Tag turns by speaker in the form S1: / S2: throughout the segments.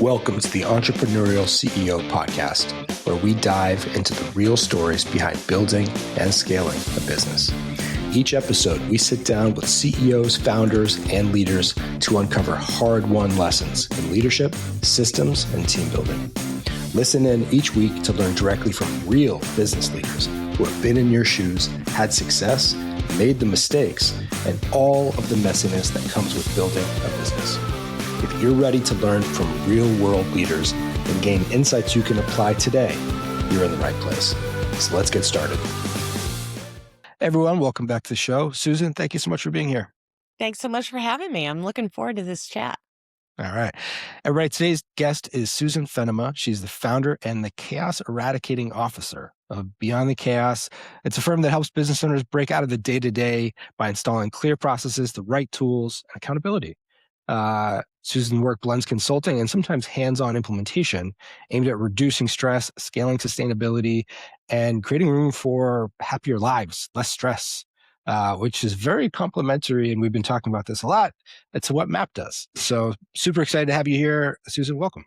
S1: Welcome to the Entrepreneurial CEO Podcast, where we dive into the real stories behind building and scaling a business. Each episode, we sit down with CEOs, founders, and leaders to uncover hard-won lessons in leadership, systems, and team building. Listen in each week to learn directly from real business leaders who have been in your shoes, had success, made the mistakes, and all of the messiness that comes with building a business. If you're ready to learn from real-world leaders and gain insights you can apply today, you're in the right place. So let's get started. Everyone, welcome back to the show. Susan, thank you so much for being here.
S2: Thanks so much for having me. I'm looking forward to this chat.
S1: All right. Everybody, today's guest is Susan Fennema. She's the founder and the Chaos Eradicating Officer of Beyond the Chaos. It's a firm that helps business owners break out of the day-to-day by installing clear processes, the right tools, and accountability. Susan's work blends consulting and sometimes hands-on implementation aimed at reducing stress, scaling sustainability, and creating room for happier lives, less stress, which is very complementary. And we've been talking about this a lot. It's what MAP does. So super excited to have you here. Susan, welcome.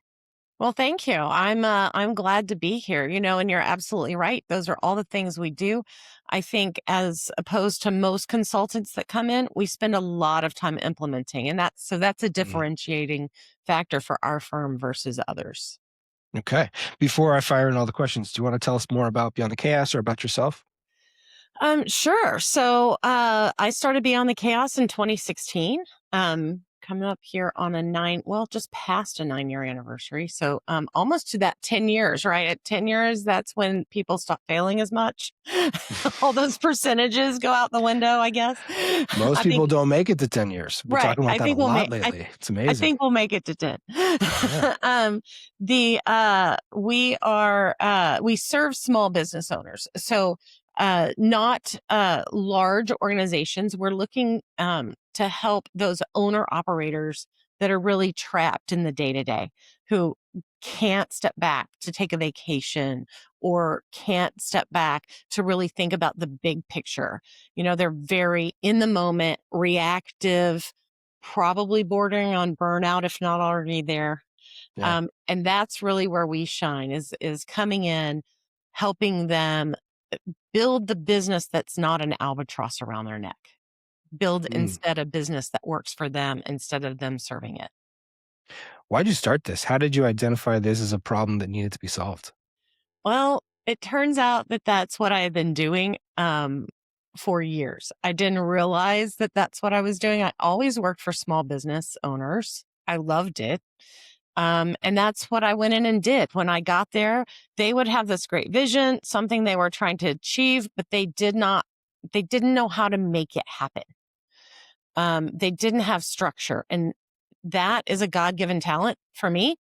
S2: Well, thank you. I'm glad to be here, and you're absolutely right. Those are all the things we do. I think as opposed to most consultants that come in, we spend a lot of time implementing, and that's a differentiating factor for our firm versus others.
S1: Okay. Before I fire in all the questions, do you want to tell us more about Beyond the Chaos or about yourself?
S2: Sure. So I started Beyond the Chaos in 2016. Coming up here on just past a 9-year anniversary. So almost to that 10 years, right? At 10 years, that's when people stop failing as much. All those percentages go out the window, I guess.
S1: Most people don't make it to 10 years. We're talking about that a lot lately. It's amazing.
S2: I think we'll make it to 10. Yeah. We serve small business owners. So not large organizations. We're looking to help those owner operators that are really trapped in the day-to-day, who can't step back to take a vacation or can't step back to really think about the big picture. They're very in the moment, reactive, probably bordering on burnout, if not already there.
S1: Yeah.
S2: And that's really where we shine, is coming in, helping them build the business that's not an albatross around their neck. Build instead a business that works for them instead of them serving it.
S1: Why'd you start this? How did you identify this as a problem that needed to be solved?
S2: Well, it turns out that that's what I had been doing for years. I didn't realize that that's what I was doing. I always worked for small business owners. I loved it. And that's what I went in and did. When I got there, they would have this great vision, something they were trying to achieve, but they didn't know how to make it happen. They didn't have structure. And that is a God-given talent for me.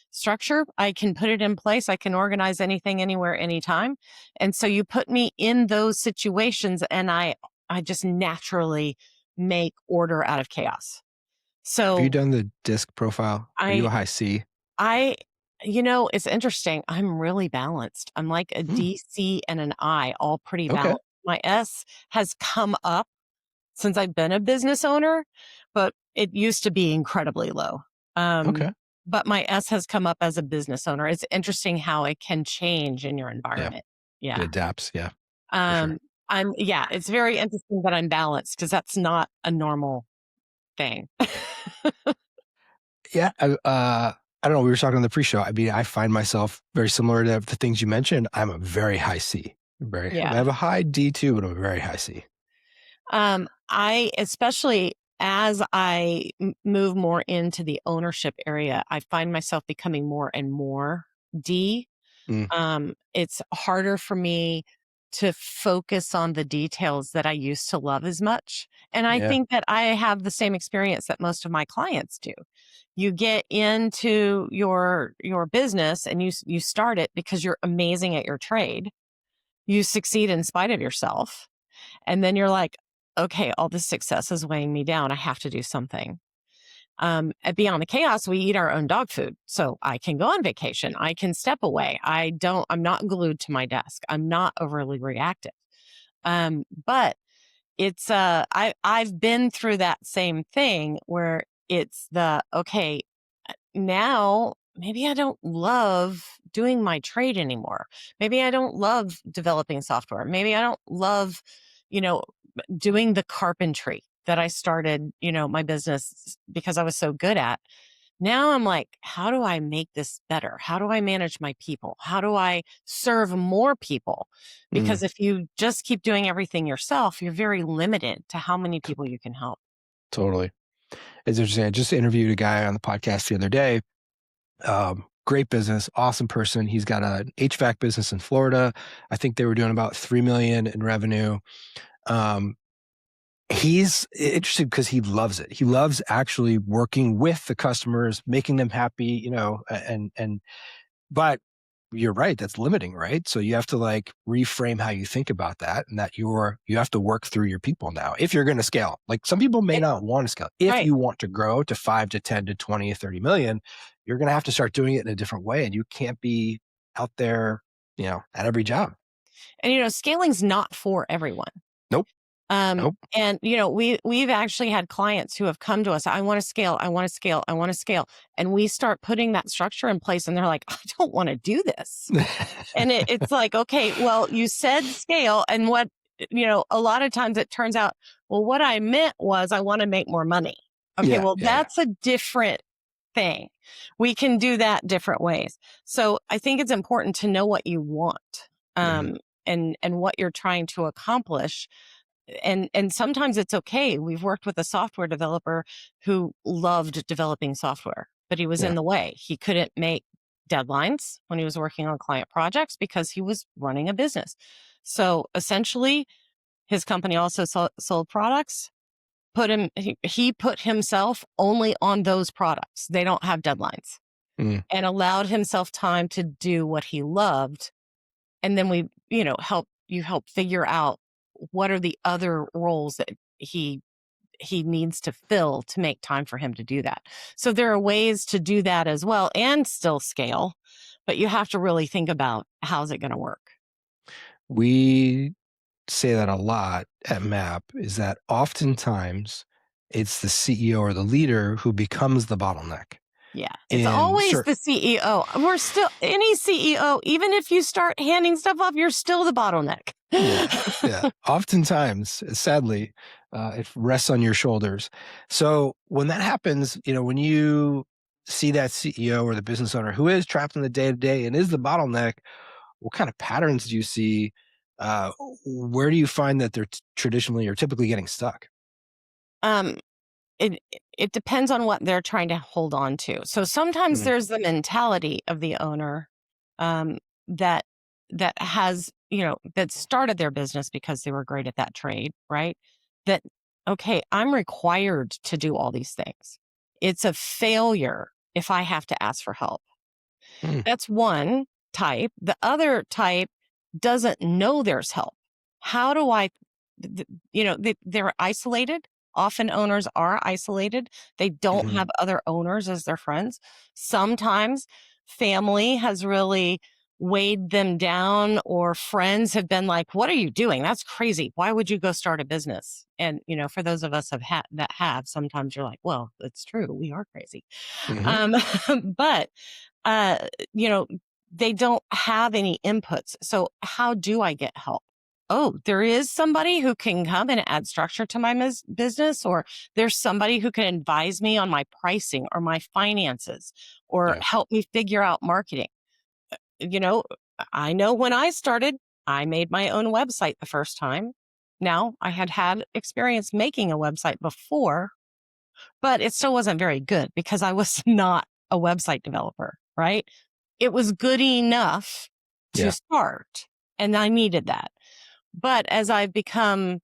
S2: Structure, I can put it in place. I can organize anything, anywhere, anytime. And so you put me in those situations and I just naturally make order out of chaos. So
S1: have you done the DISC profile? Are you a high C?
S2: It's interesting. I'm really balanced. I'm like a D, C, and an I, all pretty balanced. Okay. My S has come up since I've been a business owner, but it used to be incredibly low.
S1: Okay.
S2: But my S has come up as a business owner. It's interesting how it can change in your environment. Yeah.
S1: It adapts. Yeah.
S2: Sure. It's very interesting that I'm balanced because that's not a normal thing.
S1: Yeah. I don't know. We were talking on the pre-show. I mean, I find myself very similar to the things you mentioned. I'm a very high C. I have a high D too, but I'm a very high C.
S2: I, especially as I move more into the ownership area, I find myself becoming more and more D. It's harder for me to focus on the details that I used to love as much. And I think that I have the same experience that most of my clients do. You get into your business and you start it because you're amazing at your trade. You succeed in spite of yourself. And then you're like, okay, all this success is weighing me down. I have to do something. At Beyond the Chaos, we eat our own dog food. So I can go on vacation. I can step away. I'm not glued to my desk. I'm not overly reactive. But it's, I've been through that same thing where it's okay, now maybe I don't love doing my trade anymore. Maybe I don't love developing software. Maybe I don't love, doing the carpentry that I started, my business because I was so good at. Now I'm like, how do I make this better? How do I manage my people? How do I serve more people? Because if you just keep doing everything yourself, you're very limited to how many people you can help.
S1: Totally. It's interesting. I just interviewed a guy on the podcast the other day. Great business, awesome person. He's got an HVAC business in Florida. I think they were doing about 3 million in revenue. He's interested because he loves it. He loves actually working with the customers, making them happy, but you're right. That's limiting, right? So you have to like reframe how you think about that, and that you have to work through your people now. If you're going to scale, like some people may not want to scale. If you want to grow to 5 to 10 to 20 or 30 million, you're going to have to start doing it in a different way. And you can't be out there, at every job.
S2: And, scaling's not for everyone.
S1: Nope.
S2: And we've actually had clients who have come to us. I want to scale. I want to scale. I want to scale. And we start putting that structure in place, and they're like, I don't want to do this. And it's like, okay, well, you said scale, and what a lot of times it turns out, well, what I meant was I want to make more money. Okay, that's a different thing. We can do that different ways. So I think it's important to know what you want, and what you're trying to accomplish. And sometimes it's okay. We've worked with a software developer who loved developing software, but he was in the way. He couldn't make deadlines when he was working on client projects because he was running a business. So essentially, his company also sold products. He put himself only on those products. They don't have deadlines, and allowed himself time to do what he loved. And then we, help figure out what are the other roles that he needs to fill to make time for him to do that. So there are ways to do that as well and still scale, but you have to really think about how's it going to work.
S1: We say that a lot at MAP, is that oftentimes it's the CEO or the leader who becomes the bottleneck.
S2: Yeah, it's always the CEO. We're still, any CEO, even if you start handing stuff off, you're still the bottleneck.
S1: Yeah. Oftentimes, sadly, it rests on your shoulders. So when that happens, when you see that CEO or the business owner who is trapped in the day-to-day and is the bottleneck, what kind of patterns do you see? Where do you find that they're traditionally or typically getting stuck?
S2: It depends on what they're trying to hold on to. So sometimes there's the mentality of the owner that has, that started their business because they were great at that trade, right? That, okay, I'm required to do all these things. It's a failure if I have to ask for help. That's one type. The other type doesn't know there's help. How do I, they're isolated. Often owners are isolated. They don't have other owners as their friends. Sometimes family has really weighed them down, or friends have been like, what are you doing? That's crazy. Why would you go start a business? And, for those of us that have, sometimes you're like, well, it's true. We are crazy. But, they don't have any inputs. So how do I get help? Oh, there is somebody who can come and add structure to my business, or there's somebody who can advise me on my pricing or my finances, or help me figure out marketing. I know when I started, I made my own website the first time. Now, I had experience making a website before, but it still wasn't very good because I was not a website developer, right? It was good enough to start, and I needed that. But as I've become,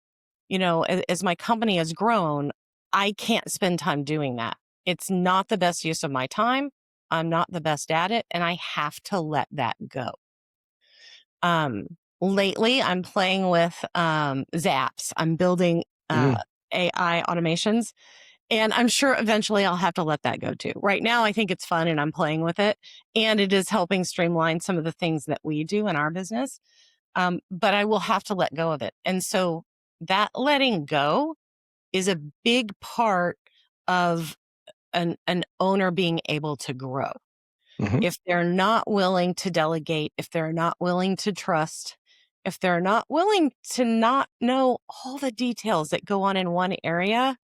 S2: as my company has grown, I can't spend time doing that. It's not the best use of my time. I'm not the best at it, and I have to let that go. Lately, I'm playing with Zaps. I'm building AI automations, and I'm sure eventually I'll have to let that go too. Right now, I think it's fun and I'm playing with it, and it is helping streamline some of the things that we do in our business. But I will have to let go of it. And so that letting go is a big part of an owner being able to grow. If they're not willing to delegate, if they're not willing to trust, if they're not willing to not know all the details that go on in one area,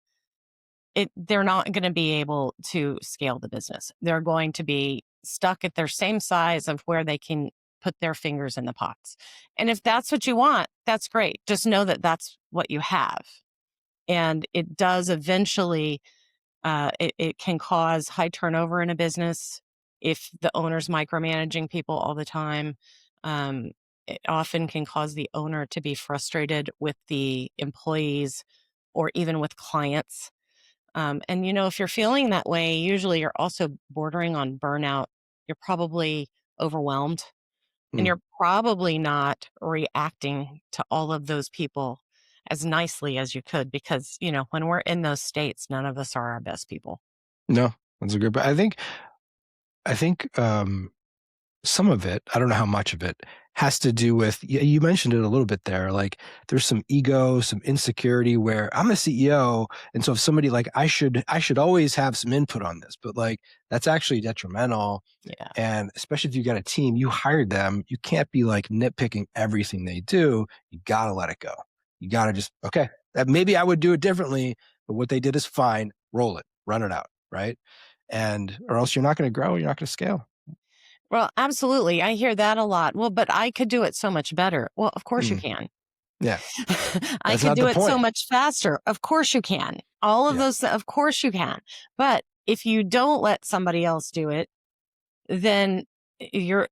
S2: they're not going to be able to scale the business. They're going to be stuck at their same size of where they can put their fingers in the pots. And if that's what you want, that's great. Just know that that's what you have. And it does eventually, it can cause high turnover in a business if the owner's micromanaging people all the time. It often can cause the owner to be frustrated with the employees or even with clients. And, if you're feeling that way, usually you're also bordering on burnout. You're probably overwhelmed and you're probably not reacting to all of those people as nicely as you could because, when we're in those states, none of us are our best people.
S1: No, that's a good, but I think some of it, I don't know how much of it, has to do with, you mentioned it a little bit there, like there's some ego, some insecurity where I'm a CEO. And so if somebody like, I should always have some input on this, but like, that's actually detrimental.
S2: Yeah.
S1: And especially if you got a team, you hired them, you can't be like nitpicking everything they do. You got to let it go. You got to just, okay, that maybe I would do it differently, but what they did is fine. Roll it, run it out. Right. Or else you're not going to grow. You're not going to scale.
S2: Well, absolutely. I hear that a lot. Well, but I could do it so much better. Well, of course you can.
S1: Yeah.
S2: I could do it so much faster. Of course you can. All of those, of course you can. But if you don't let somebody else do it, then you're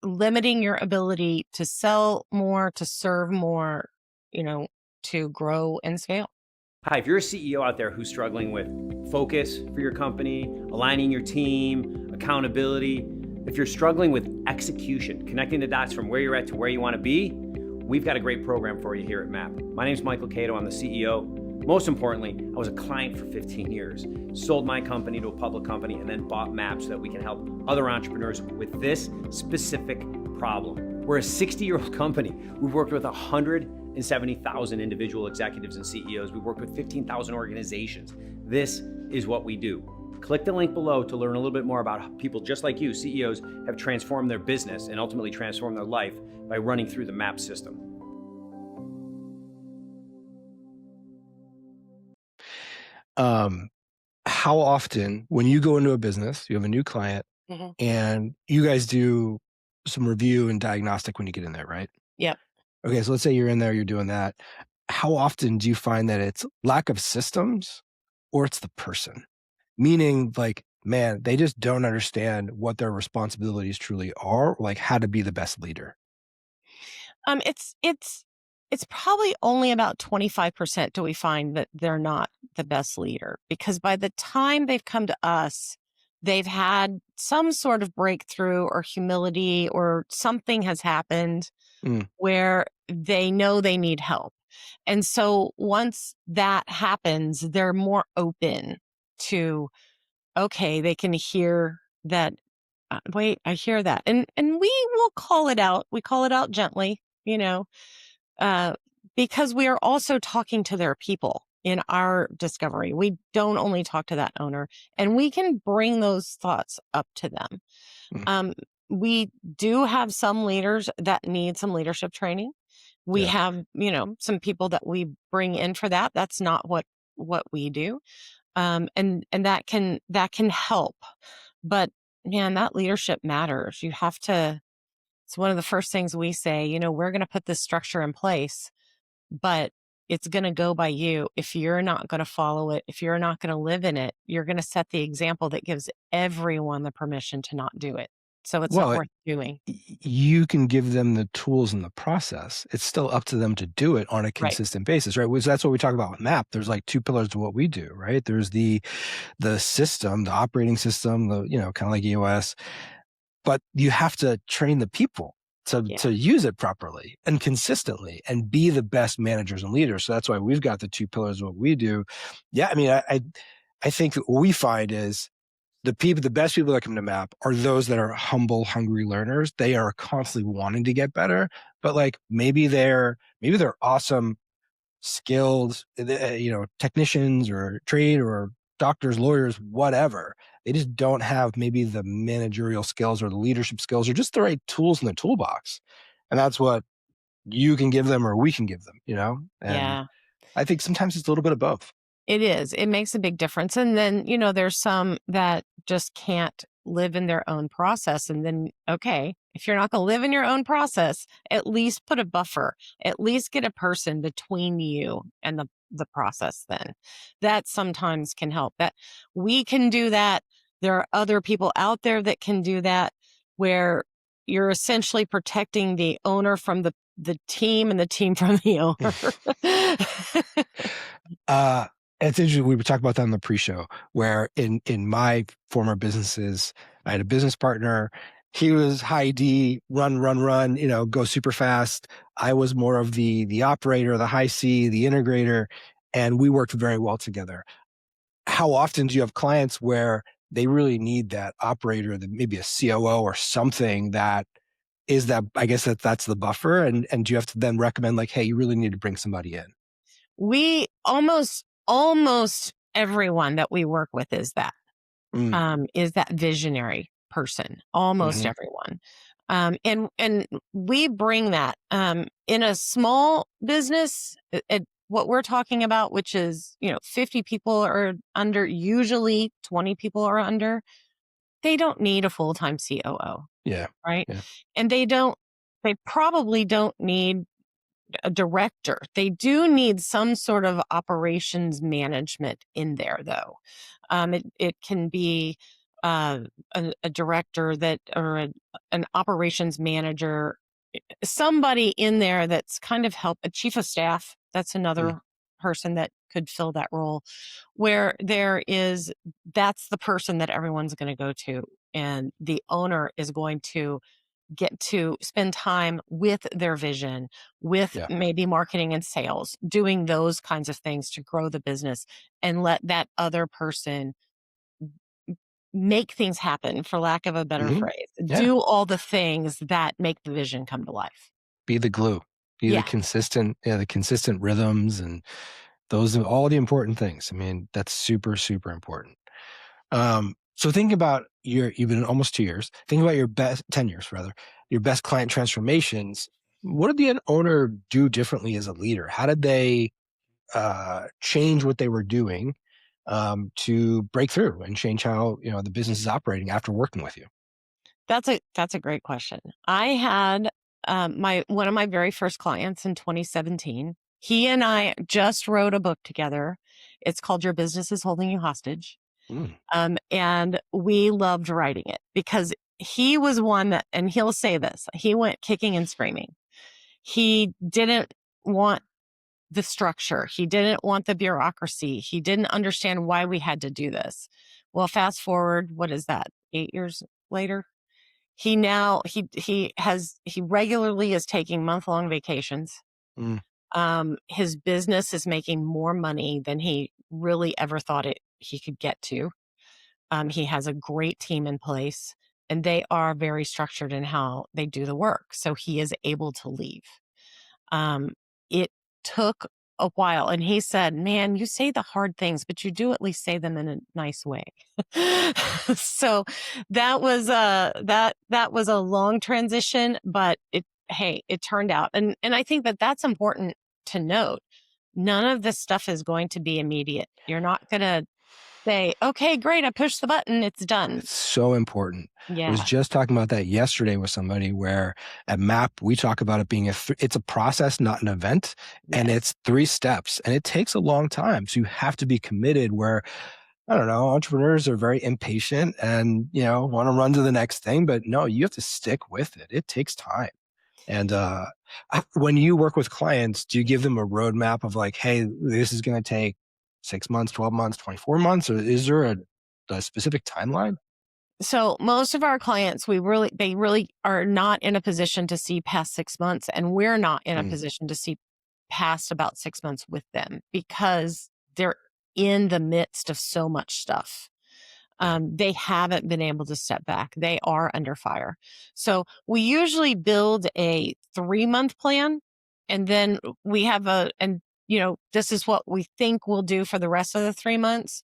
S2: limiting your ability to sell more, to serve more, to grow and scale.
S3: Hi, if you're a CEO out there who's struggling with focus for your company, aligning your team, accountability, if you're struggling with execution, connecting the dots from where you're at to where you want to be, we've got a great program for you here at MAP. My name is Michael Cato. I'm the CEO. Most importantly, I was a client for 15 years, sold my company to a public company, and then bought MAP so that we can help other entrepreneurs with this specific problem. We're a 60-year-old company. We've worked with 170,000 individual executives and CEOs. We've worked with 15,000 organizations. This is what we do. Click the link below to learn a little bit more about how people just like you, CEOs, have transformed their business and ultimately transformed their life by running through the MAP system.
S1: How often, when you go into a business, you have a new client, and you guys do some review and diagnostic when you get in there, right?
S2: Yep.
S1: Okay, so let's say you're in there, you're doing that. How often do you find that it's lack of systems or it's the person? Meaning, like, man, they just don't understand what their responsibilities truly are, or like how to be the best leader.
S2: It's probably only about 25% do we find that they're not the best leader, because by the time they've come to us, they've had some sort of breakthrough or humility, or something has happened where they know they need help. And so once that happens, they're more open to, okay, they can hear that. Wait, I hear that. And we will call it out. We call it out gently, because we are also talking to their people in our discovery. We don't only talk to that owner, and we can bring those thoughts up to them. We do have some leaders that need some leadership training. We have, some people that we bring in for that. That's not what we do. And that can help. But man, that leadership matters. You have to, it's one of the first things we say, we're going to put this structure in place, but it's going to go by you. If you're not going to follow it, if you're not going to live in it, you're going to set the example that gives everyone the permission to not do it. So it's not worth doing.
S1: You can give them the tools and the process. It's still up to them to do it on a consistent basis, right? Which that's what we talk about with MAP. There's like two pillars to what we do, right? There's the system, the operating system, kind of like EOS, but you have to train the people to use it properly and consistently and be the best managers and leaders. So that's why we've got the two pillars of what we do. Yeah. I mean, I think that what we find is the best people that come to MAP are those that are humble, hungry learners. They are constantly wanting to get better, but like maybe they're awesome, skilled, technicians or trade or doctors, lawyers, whatever. They just don't have maybe the managerial skills or the leadership skills or just the right tools in the toolbox. And that's what you can give them or we can give them, And I think sometimes it's a little bit of both.
S2: It is. It makes a big difference. And then, there's some that just can't live in their own process. And then, okay, if you're not going to live in your own process, at least put a buffer, at least get a person between you and the process then. That sometimes can help. That we can do that. There are other people out there that can do that, where you're essentially protecting the owner from the team and the team from the
S1: owner. It's interesting. We were talking about that on the pre-show, where in my former businesses, I had a business partner. He was high D, run, go super fast. I was more of the operator, the high C, the integrator, and we worked very well together. How often do you have clients where they really need that operator, that maybe a COO or something that is that, I guess that's the buffer. And do you have to then recommend like, hey, you really need to bring somebody in?
S2: We almost everyone that we work with is that visionary person, almost everyone. And we bring that in a small business at what we're talking about, which is, 50 people or under, usually 20 people or under. They don't need a full-time COO.
S1: Yeah.
S2: Right.
S1: Yeah.
S2: And they probably don't need a director. They do need some sort of operations management in there, though. It can be a director or an operations manager, somebody in there that's kind of a chief of staff. That's another person that could fill that role, where that's the person that everyone's going to go to, and the owner is going to get to spend time with their vision, with maybe marketing and sales, doing those kinds of things to grow the business, and let that other person make things happen, for lack of a better phrase. Do all the things that make the vision come to life.
S1: Be the glue. Be the consistent rhythms, and those are all the important things. I mean, that's super, super important. So think about you've been almost 2 years. Think about your best 10 years, rather, your best client transformations. What did the owner do differently as a leader? How did they change what they were doing to break through and change how the business is operating after working with you?
S2: That's a great question. I had one of my very first clients in 2017. He and I just wrote a book together. It's called Your Business is Holding You Hostage. And we loved writing it because he was one that, and he'll say this, he went kicking and screaming. He didn't want the structure. He didn't want the bureaucracy. He didn't understand why we had to do this. Well, fast forward, what is that? 8 years later? He regularly is taking month-long vacations. His business is making more money than he really ever thought he could get to. He has a great team in place, and they are very structured in how they do the work. So he is able to leave. It took a while, and he said, "Man, you say the hard things, but you do at least say them in a nice way." So that was a long transition, but it turned out, and I think that's important to note. None of this stuff is going to be immediate. You're not going to say, "Okay, great, I pushed the button, it's done."
S1: It's so important.
S2: Yeah.
S1: I was just talking about that yesterday with somebody, where at MAP, we talk about it being it's a process, not an event. Yes. And it's 3 steps, and it takes a long time. So you have to be committed, where, I don't know, entrepreneurs are very impatient and, want to run to the next thing, but no, you have to stick with it. It takes time. And when you work with clients, do you give them a roadmap of like, hey, this is going to take 6 months, 12 months, 24 months, or is there a specific timeline?
S2: So most of our clients, they really are not in a position to see past 6 months, and we're not in a position to see past about 6 months with them, because they're in the midst of so much stuff. They haven't been able to step back. They are under fire. So we usually build a 3-month plan, and then we have this is what we think we'll do for the rest of the 3 months.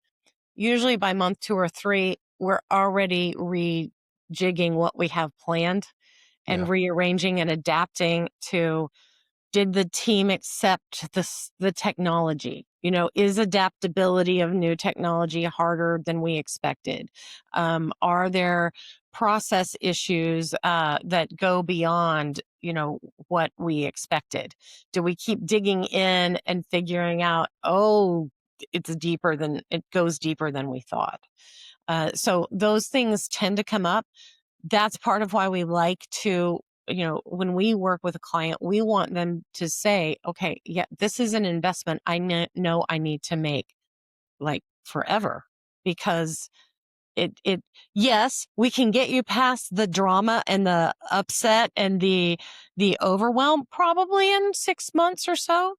S2: usually by month 2 or 3, we're already rejigging what we have planned and rearranging and adapting to, did the team accept the technology? Is adaptability of new technology harder than we expected? Are there process issues that go beyond, what we expected? Do we keep digging in and figuring out, oh, it goes deeper than we thought? So those things tend to come up. That's part of why we like to, when we work with a client, we want them to say, okay, yeah, this is an investment I know I need to make like forever, because yes, we can get you past the drama and the upset and the overwhelm probably in 6 months or so,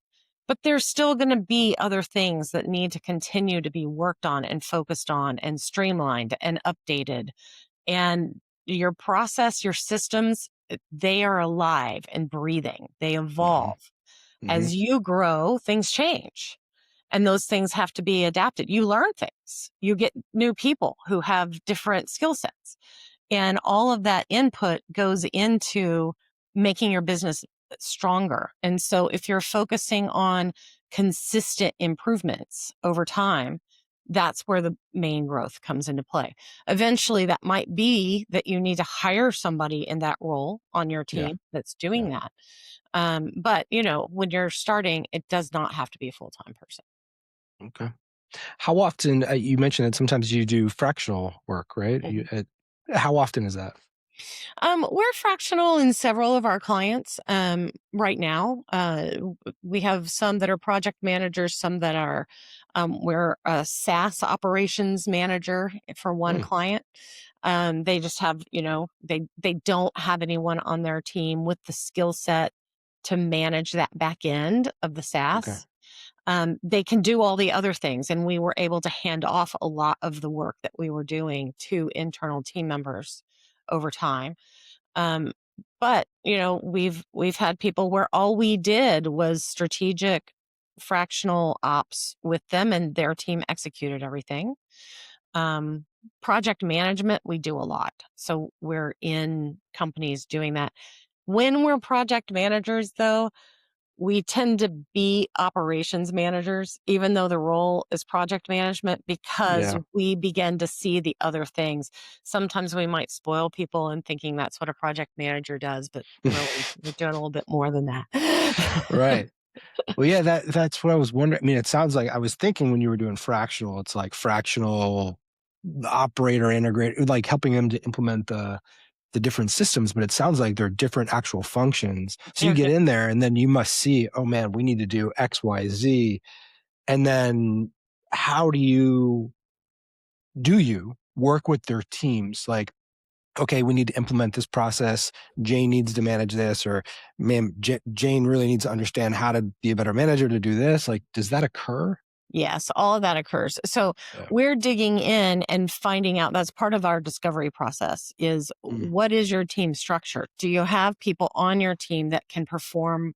S2: but there's still going to be other things that need to continue to be worked on and focused on and streamlined and updated. And your process, your systems, they are alive and breathing. They evolve. As you grow, things change. And those things have to be adapted. You learn things. You get new people who have different skill sets. And all of that input goes into making your business stronger. And so if you're focusing on consistent improvements over time, that's where the main growth comes into play. Eventually, that might be that you need to hire somebody in that role on your team that's doing that. But, when you're starting, it does not have to be a full-time person.
S1: Okay. How often, you mentioned that sometimes you do fractional work, right? How often is that?
S2: We're fractional in several of our clients right now. We have some that are project managers, some that are, we're a SaaS operations manager for one client. They just have, they don't have anyone on their team with the skill set to manage that back end of the SaaS. They can do all the other things, and we were able to hand off a lot of the work that we were doing to internal team members over time. But we've had people where all we did was strategic fractional ops with them, and their team executed everything. Project management, we do a lot. So we're in companies doing that. When we're project managers, though, we tend to be operations managers, even though the role is project management, because we begin to see the other things. Sometimes we might spoil people in thinking that's what a project manager does, but really we're doing a little bit more than that.
S1: Right. Well, yeah, that's what I was wondering. I mean, it sounds like, I was thinking when you were doing fractional, it's like fractional operator integrator, like helping them to implement the different systems, but it sounds like they're different actual functions. So you get in there and then you must see, oh man, we need to do X, Y, Z. And then how do you work with their teams? Like, okay, we need to implement this process. Jane needs to manage this, or man, Jane really needs to understand how to be a better manager to do this. Like, does that occur?
S2: Yes, all of that occurs. So we're digging in and finding out, that's part of our discovery process, is what is your team structure? Do you have people on your team that can perform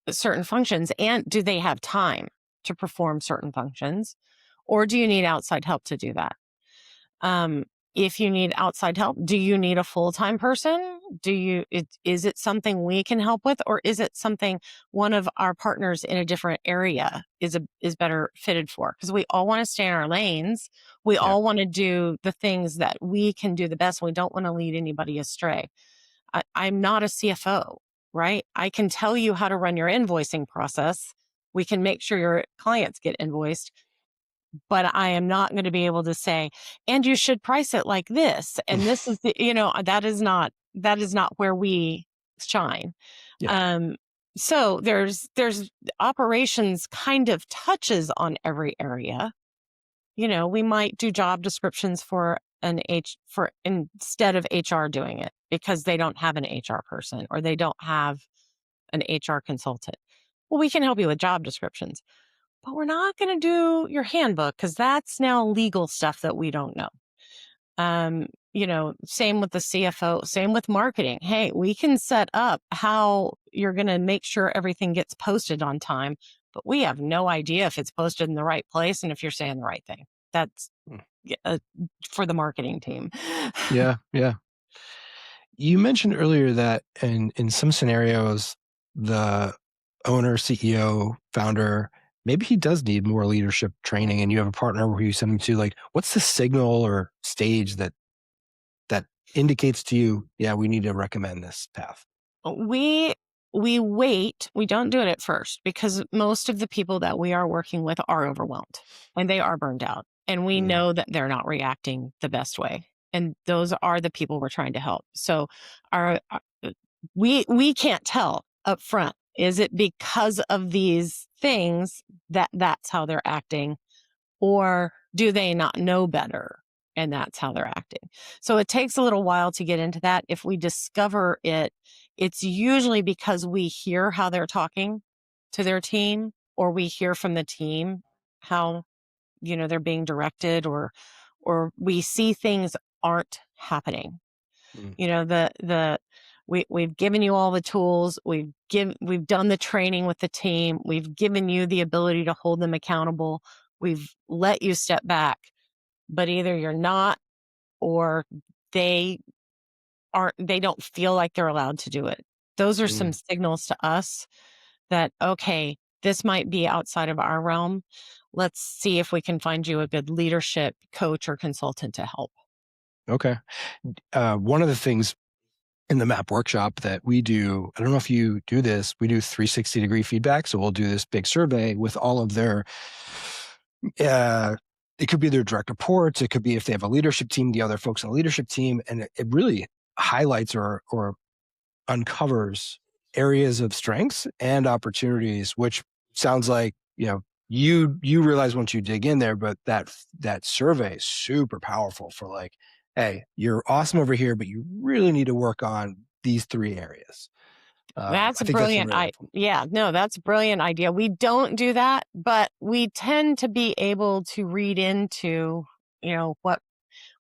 S2: certain functions, and do they have time to perform certain functions? Or do you need outside help to do that? If you need outside help, do you need a full-time person? Is it something we can help with, or is it something one of our partners in a different area is better fitted for? Because we all want to stay in our lanes. We all want to do the things that we can do the best. We don't want to lead anybody astray. I'm not a CFO, right? I can tell you how to run your invoicing process. We can make sure your clients get invoiced, but I am not going to be able to say, and you should price it like this. And this is that is not where we shine. So there's operations kind of touches on every area. We might do job descriptions for instead of HR doing it, because they don't have an HR person or they don't have an HR consultant. Well, we can help you with job descriptions, but we're not going to do your handbook, because that's now legal stuff that we don't know. Same with the CFO, same with marketing. Hey, we can set up how you're going to make sure everything gets posted on time, but we have no idea if it's posted in the right place and if you're saying the right thing. That's for the marketing team.
S1: Yeah. You mentioned earlier that in some scenarios, the owner, CEO, founder, maybe he does need more leadership training, and you have a partner where you send him to. Like, what's the signal or stage that indicates to you, yeah, we need to recommend this path?
S2: We wait. We don't do it at first because most of the people that we are working with are overwhelmed and they are burned out. And we know that they're not reacting the best way. And those are the people we're trying to help. So we can't tell up front. Is it because of these things that's how they're acting? Or do they not know better? And that's how they're acting. So it takes a little while to get into that. If we discover it, it's usually because we hear how they're talking to their team, or we hear from the team how, they're being directed, or we see things aren't happening. We've given you all the tools. We've done the training with the team. We've given you the ability to hold them accountable. We've let you step back, but either you're not, or they don't feel like they're allowed to do it. Those are some signals to us that, okay, this might be outside of our realm. Let's see if we can find you a good leadership coach or consultant to help.
S1: Okay. One of the things in the MAP workshop that we do, I don't know if you do this, we do 360-degree feedback. So we'll do this big survey with all of their, it could be their direct reports. It could be if they have a leadership team, the other folks on the leadership team. And it really highlights or uncovers areas of strengths and opportunities, which sounds like, you realize once you dig in there, but that survey is super powerful for like, hey, you're awesome over here, but you really need to work on these 3 areas.
S2: That's a brilliant idea. That's a brilliant idea. We don't do that, but we tend to be able to read into, what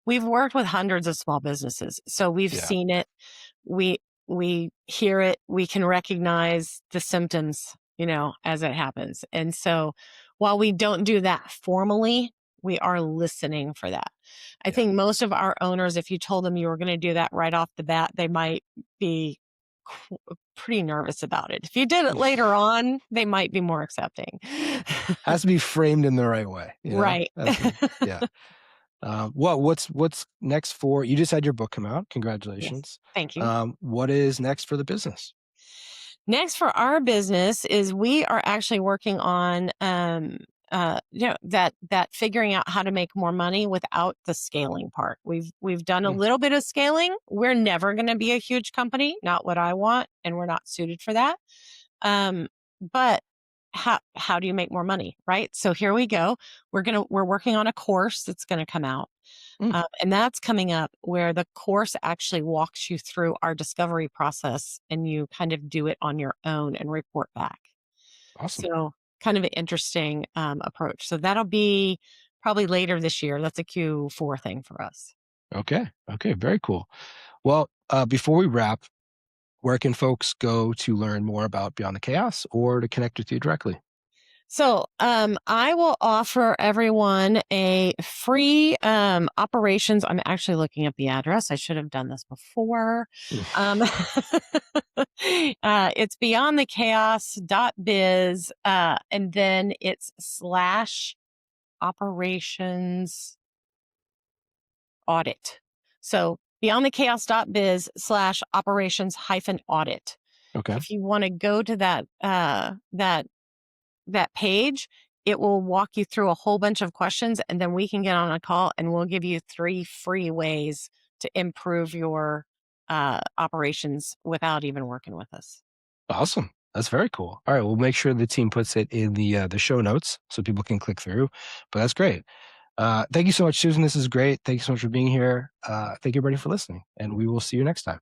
S2: we've worked with hundreds of small businesses. So we've seen it. We hear it. We can recognize the symptoms, as it happens. And so while we don't do that formally, we are listening for that. I think most of our owners, if you told them you were going to do that right off the bat, they might be pretty nervous about it. If you did it later on, they might be more accepting.
S1: Has to be framed in the right way.
S2: Right.
S1: What's next for, you just had your book come out. Congratulations.
S2: Yes. Thank you.
S1: What is next for the business?
S2: Next for our business is we are actually working on, that figuring out how to make more money without the scaling part. We've done a little bit of scaling. We're never going to be a huge company, not what I want, and we're not suited for that. But how do you make more money, right? So here we go. We're working on a course that's going to come out. And that's coming up, where the course actually walks you through our discovery process, and you kind of do it on your own and report back.
S1: Awesome.
S2: So kind of an interesting approach. So that'll be probably later this year. That's a Q4 thing for us.
S1: Okay. Very cool. Well, before we wrap, where can folks go to learn more about Beyond the Chaos or to connect with you directly?
S2: So I will offer everyone a free operations. I'm actually looking up the address. I should have done this before. It's beyondthechaos.biz, and then it's /operations audit. So beyondthechaos.biz/operations-audit.
S1: Okay.
S2: If you want to go to that page, it will walk you through a whole bunch of questions, and then we can get on a call and we'll give you 3 free ways to improve your operations without even working with us.
S1: Awesome. That's very cool. All right. We'll make sure the team puts it in the show notes so people can click through, but that's great. Thank you so much, Susan. This is great. Thank you so much for being here. Thank you everybody for listening, and we will see you next time.